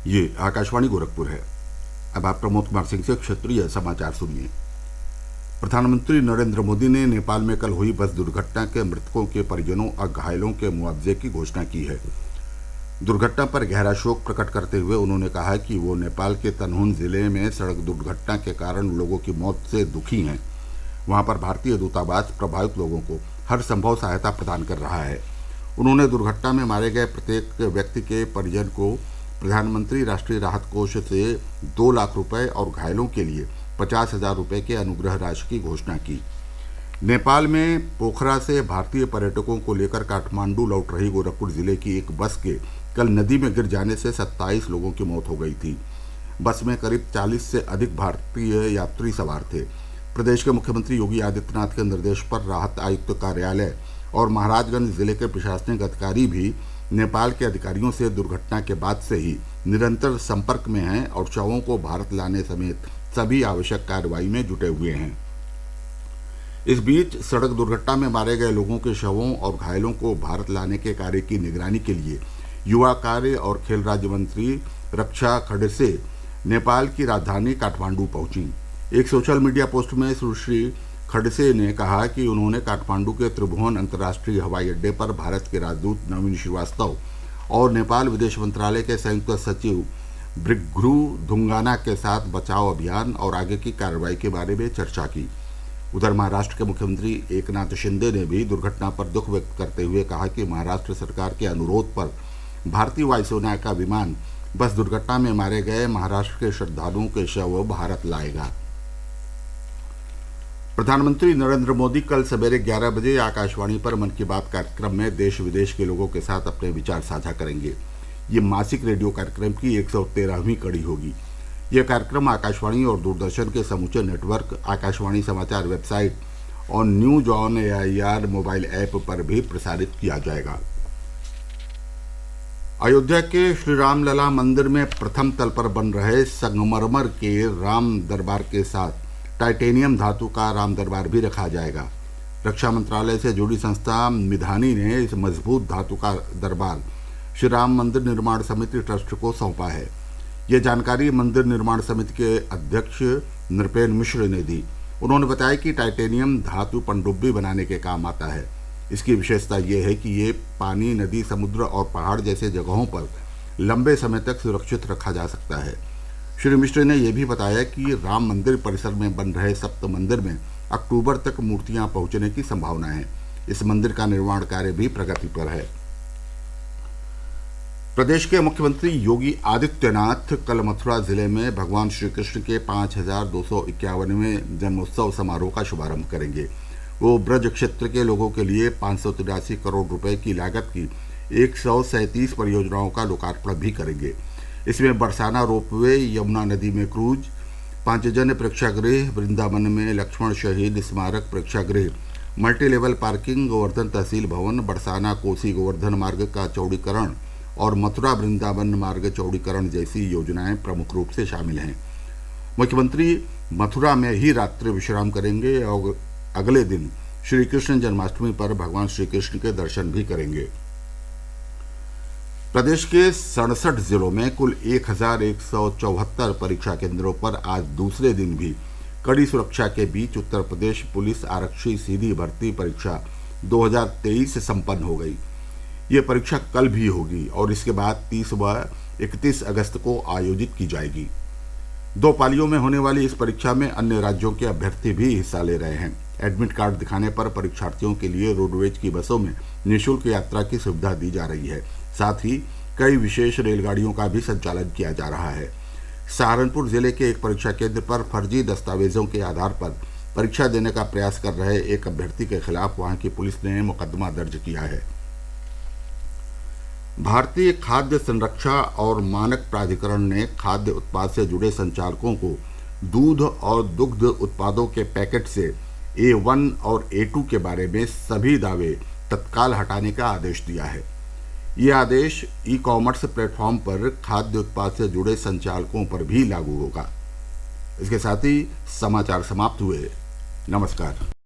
ये आकाशवाणी गोरखपुर है। अब आप प्रमोद कुमार सिंह से क्षेत्रीय समाचार सुनिए। प्रधानमंत्री नरेंद्र मोदी ने नेपाल में कल हुई बस दुर्घटना के मृतकों के परिजनों और घायलों के मुआवजे की घोषणा की है। दुर्घटना पर गहरा शोक प्रकट करते हुए उन्होंने कहा कि वो नेपाल के तनहुन जिले में सड़क दुर्घटना के कारण लोगों की मौत से दुखी हैं। वहां पर भारतीय दूतावास प्रभावित लोगों को हर संभव सहायता प्रदान कर रहा है। उन्होंने दुर्घटना में मारे गए प्रत्येक व्यक्ति के परिजन को प्रधानमंत्री राष्ट्रीय राहत कोष से 2 लाख रुपए और घायलों के लिए 50,000 रुपए के अनुग्रह राशि की घोषणा की। नेपाल में पोखरा से भारतीय पर्यटकों को लेकर काठमांडू लौट रही गोरखपुर जिले की एक बस के कल नदी में गिर जाने से 27 लोगों की मौत हो गई थी। बस में करीब 40 से अधिक भारतीय यात्री सवार थे। प्रदेश के मुख्यमंत्री योगी आदित्यनाथ के निर्देश पर राहत आयुक्त कार्यालय और महाराजगंज जिले के प्रशासनिक अधिकारी भी नेपाल के अधिकारियों से दुर्घटना के बाद से ही निरंतर संपर्क में हैं और शवों को भारत लाने समेत सभी आवश्यक कार्रवाई में जुटे हुए हैं। इस बीच सड़क दुर्घटना में मारे गए लोगों के शवों और घायलों को भारत लाने के कार्य की निगरानी के लिए युवा कार्य और खेल राज्य मंत्री रक्षा खड़से नेपाल की राजधानी काठमांडू पहुंची। एक सोशल मीडिया पोस्ट में सुश्री खड़से ने कहा कि उन्होंने काठमांडू के त्रिभुवन अंतर्राष्ट्रीय हवाई अड्डे पर भारत के राजदूत नवीन श्रीवास्तव और नेपाल विदेश मंत्रालय के संयुक्त सचिव ब्रिग्घ्रू धुंगाना के साथ बचाव अभियान और आगे की कार्रवाई के बारे में चर्चा की। उधर महाराष्ट्र के मुख्यमंत्री एकनाथ शिंदे ने भी दुर्घटना पर दुख व्यक्त करते हुए कहा कि महाराष्ट्र सरकार के अनुरोध पर भारतीय वायुसेना का विमान बस दुर्घटना में मारे गए महाराष्ट्र के श्रद्धालुओं के शव भारत लाएगा। प्रधानमंत्री नरेंद्र मोदी कल सवेरे 11 बजे आकाशवाणी पर मन की बात कार्यक्रम में देश विदेश के लोगों के साथ अपने विचार साझा करेंगे। ये मासिक रेडियो कार्यक्रम की 113वीं कड़ी होगी। यह कार्यक्रम आकाशवाणी और दूरदर्शन के समूचे नेटवर्क, आकाशवाणी समाचार वेबसाइट और news on AIR mobile app पर भी प्रसारित किया जाएगा। अयोध्या के श्रीरामलला मंदिर में प्रथम तल पर बन रहे संगमरमर के राम दरबार के साथ टाइटेनियम धातु का राम दरबार भी रखा जाएगा। रक्षा मंत्रालय से जुड़ी संस्था मिधानी ने इस मजबूत धातु का दरबार श्री राम मंदिर निर्माण समिति ट्रस्ट को सौंपा है। ये जानकारी मंदिर निर्माण समिति के अध्यक्ष नृपेन मिश्र ने दी। उन्होंने बताया कि टाइटेनियम धातु पनडुब्बी बनाने के काम आता है। इसकी विशेषता ये है कि ये पानी, नदी, समुद्र और पहाड़ जैसे जगहों पर लंबे समय तक सुरक्षित रखा जा सकता है। श्री मिश्र ने यह भी बताया कि राम मंदिर परिसर में बन रहे सप्त मंदिर में अक्टूबर तक मूर्तियां पहुंचने की संभावना है। इस मंदिर का निर्माण कार्य भी प्रगति पर है। प्रदेश के मुख्यमंत्री योगी आदित्यनाथ कल मथुरा जिले में भगवान श्री कृष्ण के 5,251वें जन्मोत्सव समारोह का शुभारंभ करेंगे। वो ब्रज क्षेत्र के लोगों के लिए 583 करोड़ रुपए की लागत की 137 परियोजनाओं का लोकार्पण भी करेंगे। इसमें बरसाना रोपवे, यमुना नदी में क्रूज, पांचजन्य प्रेक्षागृह, वृंदावन में लक्ष्मण शहीद स्मारक प्रेक्षागृह, मल्टी लेवल पार्किंग, गोवर्धन तहसील भवन, बरसाना कोसी गोवर्धन मार्ग का चौड़ीकरण और मथुरा वृंदावन मार्ग चौड़ीकरण जैसी योजनाएं प्रमुख रूप से शामिल हैं। मुख्यमंत्री मथुरा में ही रात्रि विश्राम करेंगे और अगले दिन श्री कृष्ण जन्माष्टमी पर भगवान श्री कृष्ण के दर्शन भी करेंगे। प्रदेश के 67 जिलों में कुल 1,174 परीक्षा केंद्रों पर आज दूसरे दिन भी कड़ी सुरक्षा के बीच उत्तर प्रदेश पुलिस आरक्षी सीधी भर्ती परीक्षा 2023 संपन्न हो गई। ये परीक्षा कल भी होगी और इसके बाद 30 व 31 अगस्त को आयोजित की जाएगी। 2 पालियों में होने वाली इस परीक्षा में अन्य राज्यों के अभ्यर्थी भी हिस्सा ले रहे हैं। एडमिट कार्ड दिखाने पर परीक्षार्थियों के लिए रोडवेज की बसों में निःशुल्क यात्रा की सुविधा दी जा रही है। साथ ही कई विशेष रेलगाड़ियों का भी संचालन किया जा रहा है। सहारनपुर जिले के एक परीक्षा केंद्र पर फर्जी दस्तावेजों के आधार पर परीक्षा देने का प्रयास कर रहे एक अभ्यर्थी के खिलाफ वहां की पुलिस ने मुकदमा दर्ज किया है। भारतीय खाद्य संरक्षा और मानक प्राधिकरण ने खाद्य उत्पाद से जुड़े संचालकों को दूध और दुग्ध उत्पादों के पैकेट से A1 और A2 के बारे में सभी दावे तत्काल हटाने का आदेश दिया है। ये आदेश ई-कॉमर्स प्लेटफॉर्म पर खाद्य उत्पाद से जुड़े संचालकों पर भी लागू होगा। इसके साथ ही समाचार समाप्त हुए। नमस्कार।